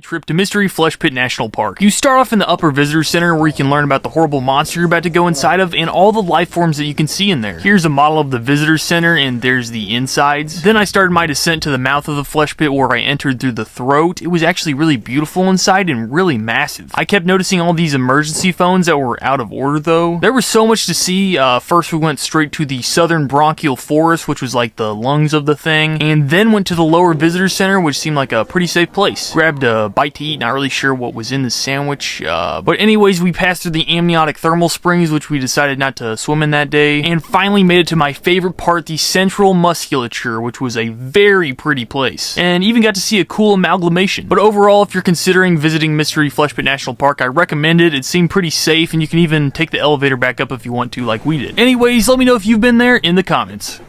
trip to Mystery Flesh Pit National Park. You start off in the upper visitor center where you can learn about the horrible monster you're about to go inside of and all the life forms that you can see in there. Here's a model of the visitor center and there's the insides. Then I started my descent to the mouth of the flesh pit where I entered through the throat. It was actually really beautiful inside and really massive. I kept noticing all these emergency phones that were out of order though. There was so much to see. First we went straight to the southern bronchial forest, which was like the lungs of the thing, and then went to the lower visitor center, which seemed like a pretty safe place. Grabbed a bite to eat, not really sure what was in the sandwich, but anyways, we passed through the amniotic thermal springs, which we decided not to swim in that day, and finally made it to my favorite part, the central musculature, which was a very pretty place, and even got to see a cool amalgamation. But overall, if you're considering visiting Mystery Flesh Pit National Park, I recommend it. It seemed pretty safe, and you can even take the elevator back up if you want to, like we did. Anyways, let me know if you've been there in the comments.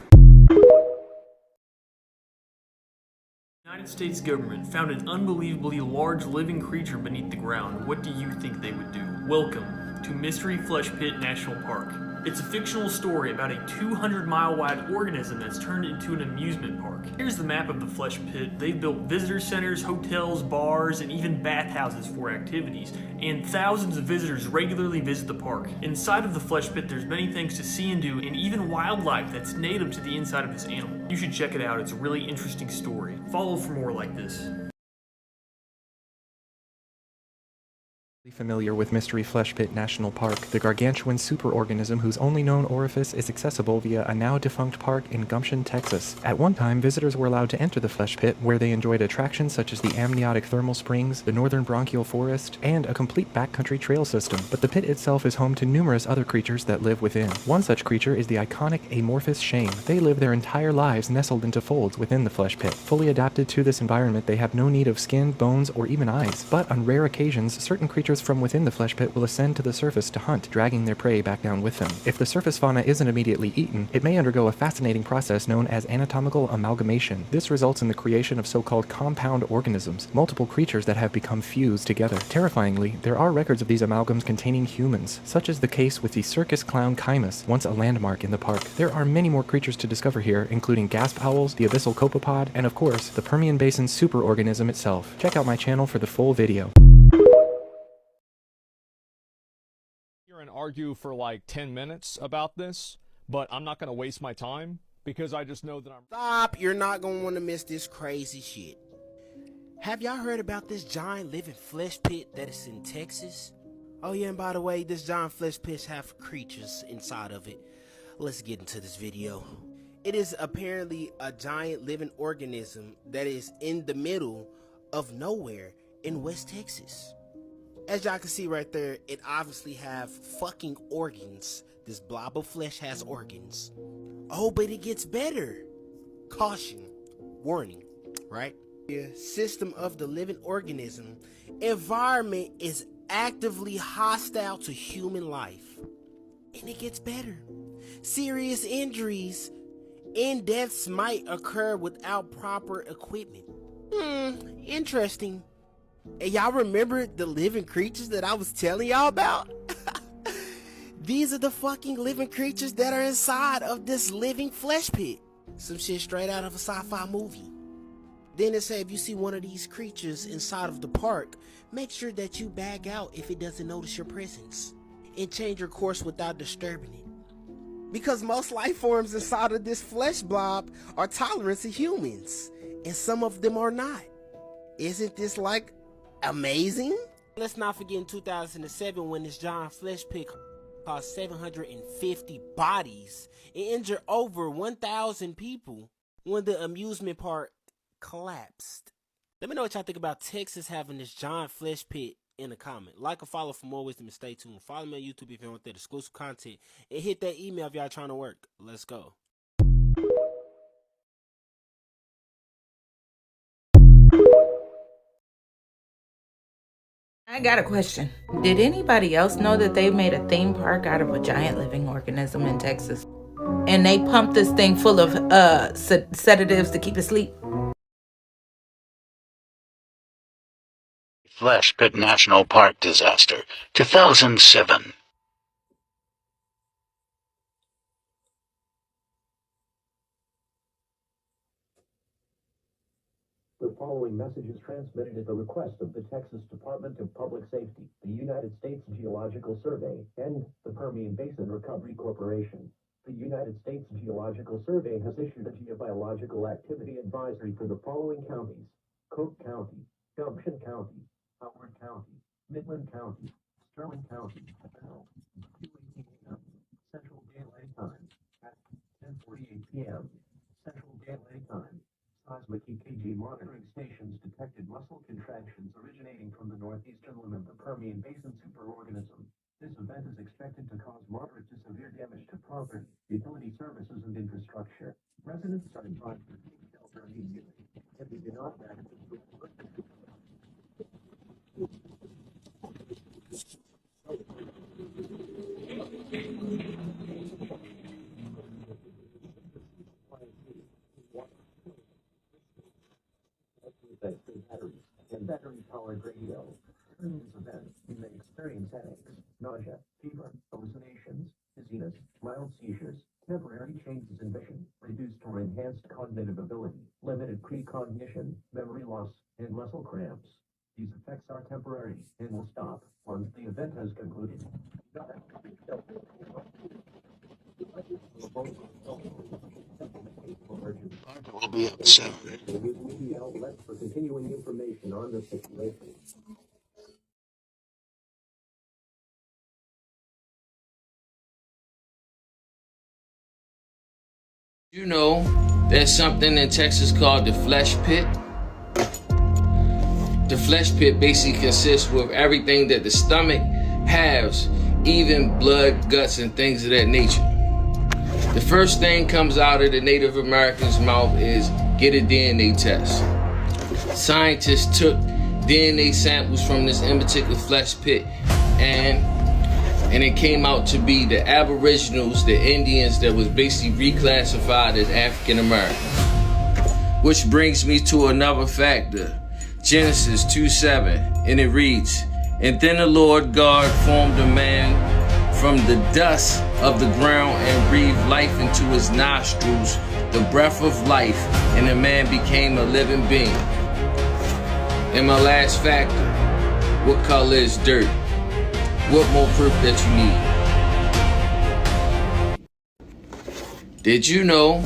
The United States government found an unbelievably large living creature beneath the ground. What do you think they would do? Welcome to Mystery Flesh Pit National Park. It's a fictional story about a 200-mile-wide organism that's turned into an amusement park. Here's the map of the flesh pit. They've built visitor centers, hotels, bars, and even bathhouses for activities, and thousands of visitors regularly visit the park. Inside of the flesh pit, there's many things to see and do, and even wildlife that's native to the inside of this animal. You should check it out. It's a really interesting story. Follow for more like this. Familiar with Mystery Flesh Pit National Park, the gargantuan superorganism whose only known orifice is accessible via a now-defunct park in Gumption, Texas. At one time, visitors were allowed to enter the flesh pit, where they enjoyed attractions such as the amniotic thermal springs, the northern bronchial forest, and a complete backcountry trail system. But the pit itself is home to numerous other creatures that live within. One such creature is the iconic amorphous shame. They live their entire lives nestled into folds within the flesh pit. Fully adapted to this environment, they have no need of skin, bones, or even eyes. But on rare occasions, certain creatures from within the flesh pit will ascend to the surface to hunt, dragging their prey back down with them. If the surface fauna isn't immediately eaten, it may undergo a fascinating process known as anatomical amalgamation. This results in the creation of so-called compound organisms, multiple creatures that have become fused together. Terrifyingly, there are records of these amalgams containing humans, such as the case with the circus clown Chimus, once a landmark in the park. There are many more creatures to discover here, including gasp owls, the abyssal copepod, and of course, the Permian Basin superorganism itself. Check out my channel for the full video. And argue for like 10 minutes about this, but I'm not going to waste my time because I just know that Stop! You're not going to want to miss this crazy shit. Have y'all heard about this giant living flesh pit that is in Texas? Oh yeah, and by the way, this giant flesh pit have creatures inside of it. Let's get into this video. It is apparently a giant living organism that is in the middle of nowhere in West Texas. As y'all can see right there, it obviously have fucking organs. This blob of flesh has organs. Oh, but it gets better. Caution. Warning. Right? The system of the living organism. Environment is actively hostile to human life. And it gets better. Serious injuries and deaths might occur without proper equipment. Interesting. And y'all remember the living creatures that I was telling y'all about? These are the fucking living creatures that are inside of this living flesh pit. Some shit straight out of a sci-fi movie. Then it said if you see one of these creatures inside of the park, make sure that you bag out if it doesn't notice your presence. And change your course without disturbing it. Because most life forms inside of this flesh blob are tolerant to humans. And some of them are not. Isn't this like amazing? Let's not forget in 2007 when this giant flesh pit caused 750 bodies and injured over 1,000 people when the amusement park collapsed. Let me know what y'all think about Texas having this giant flesh pit in a comment. Like or follow for more wisdom and stay tuned. Follow me on YouTube if you want that exclusive content and hit that email if y'all trying to work. Let's go. I got a question. Did anybody else know that they made a theme park out of a giant living organism in Texas? And they pumped this thing full of sedatives to keep it asleep? Flesh Pit National Park disaster, 2007. The following message is transmitted at the request of the Texas Department of Public Safety, the United States Geological Survey, and the Permian Basin Recovery Corporation. The United States Geological Survey has issued a geobiological activity advisory for the following counties: Cook County, Gumption County, Howard County, Midland County, Sterling County, 2:18 a.m. Central Daylight Time at 10:48 p.m. Central Daylight Time. Seismic EKG monitoring stations detected muscle contractions originating from the northeastern limb of the Permian Basin superorganism. This event is expected to cause moderate to severe damage to property, utility services, and infrastructure. Residents are advised to take shelter immediately. If you do not access batteries and battery-powered radio. During this event, you may experience headaches, nausea, fever, hallucinations, dizziness, mild seizures, temporary changes in vision, reduced or enhanced cognitive ability, limited precognition, memory loss, and muscle cramps. These effects are temporary and will stop once the event has concluded. Will be up soon. Media outlets for continuing information on the situation. You know, there's something in Texas called the flesh pit. The flesh pit basically consists with everything that the stomach has, even blood, guts, and things of that nature. The first thing comes out of the Native American's mouth is get a DNA test. Scientists took DNA samples from this in particular flesh pit, and it came out to be the Aboriginals, the Indians, that was basically reclassified as African Americans. Which brings me to another factor, Genesis 2:7, and it reads, "And then the Lord God formed a man from the dust of the ground and breathed life into his nostrils, the breath of life, and the man became a living being." And my last factor, what color is dirt? What more proof that you need? Did you know?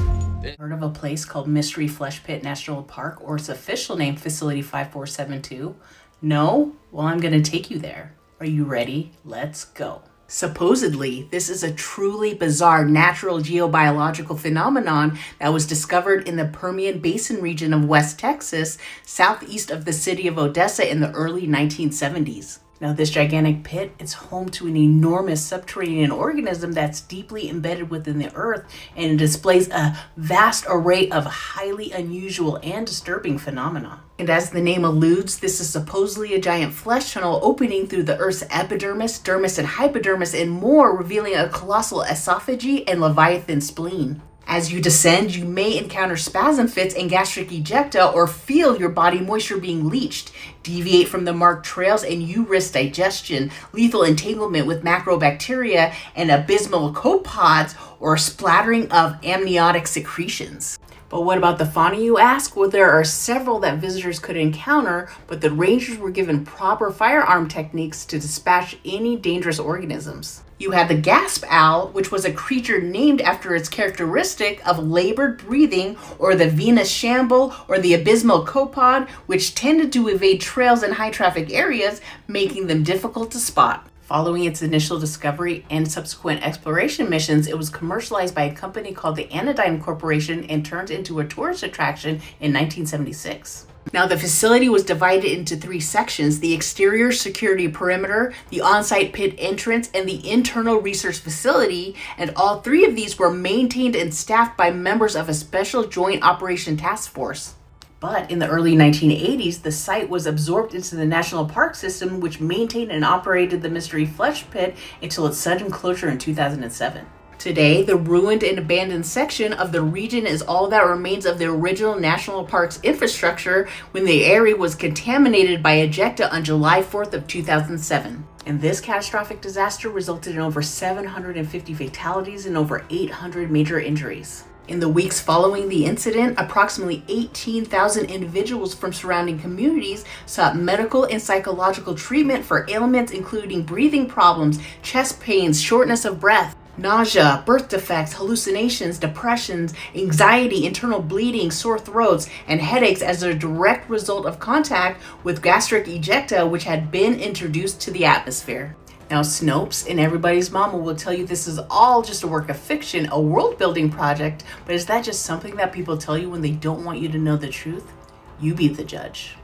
Heard of a place called Mystery Flesh Pit National Park, or its official name, Facility 5472? No? Well, I'm going to take you there. Are you ready? Let's go. Supposedly, this is a truly bizarre natural geobiological phenomenon that was discovered in the Permian Basin region of West Texas, southeast of the city of Odessa in the early 1970s. Now, this gigantic pit is home to an enormous subterranean organism that's deeply embedded within the earth, and it displays a vast array of highly unusual and disturbing phenomena. And as the name alludes, this is supposedly a giant flesh tunnel opening through the Earth's epidermis, dermis, and hypodermis and more, revealing a colossal esophagy and leviathan spleen. As you descend, you may encounter spasm fits and gastric ejecta, or feel your body moisture being leached. Deviate from the marked trails and you risk digestion, lethal entanglement with macrobacteria, and abysmal copepods, or splattering of amniotic secretions. But what about the fauna, you ask? Well, there are several that visitors could encounter, but the rangers were given proper firearm techniques to dispatch any dangerous organisms. You had the gasp owl, which was a creature named after its characteristic of labored breathing, or the Venus shamble, or the abysmal copod, which tended to evade trails in high traffic areas, making them difficult to spot. Following its initial discovery and subsequent exploration missions, it was commercialized by a company called the Anodyne Corporation and turned into a tourist attraction in 1976. Now, the facility was divided into 3 sections: the exterior security perimeter, the on-site pit entrance, and the internal research facility, and all 3 of these were maintained and staffed by members of a special joint operation task force. But in the early 1980s, the site was absorbed into the National Park System, which maintained and operated the Mystery Flesh Pit until its sudden closure in 2007. Today, the ruined and abandoned section of the region is all that remains of the original national park's infrastructure when the area was contaminated by ejecta on July 4th of 2007. And this catastrophic disaster resulted in over 750 fatalities and over 800 major injuries. In the weeks following the incident, approximately 18,000 individuals from surrounding communities sought medical and psychological treatment for ailments including breathing problems, chest pains, shortness of breath, nausea, birth defects, hallucinations, depressions, anxiety, internal bleeding, sore throats, and headaches as a direct result of contact with gastric ejecta, which had been introduced to the atmosphere. Now, Snopes and everybody's mama will tell you this is all just a work of fiction, a world-building project, but is that just something that people tell you when they don't want you to know the truth? You be the judge.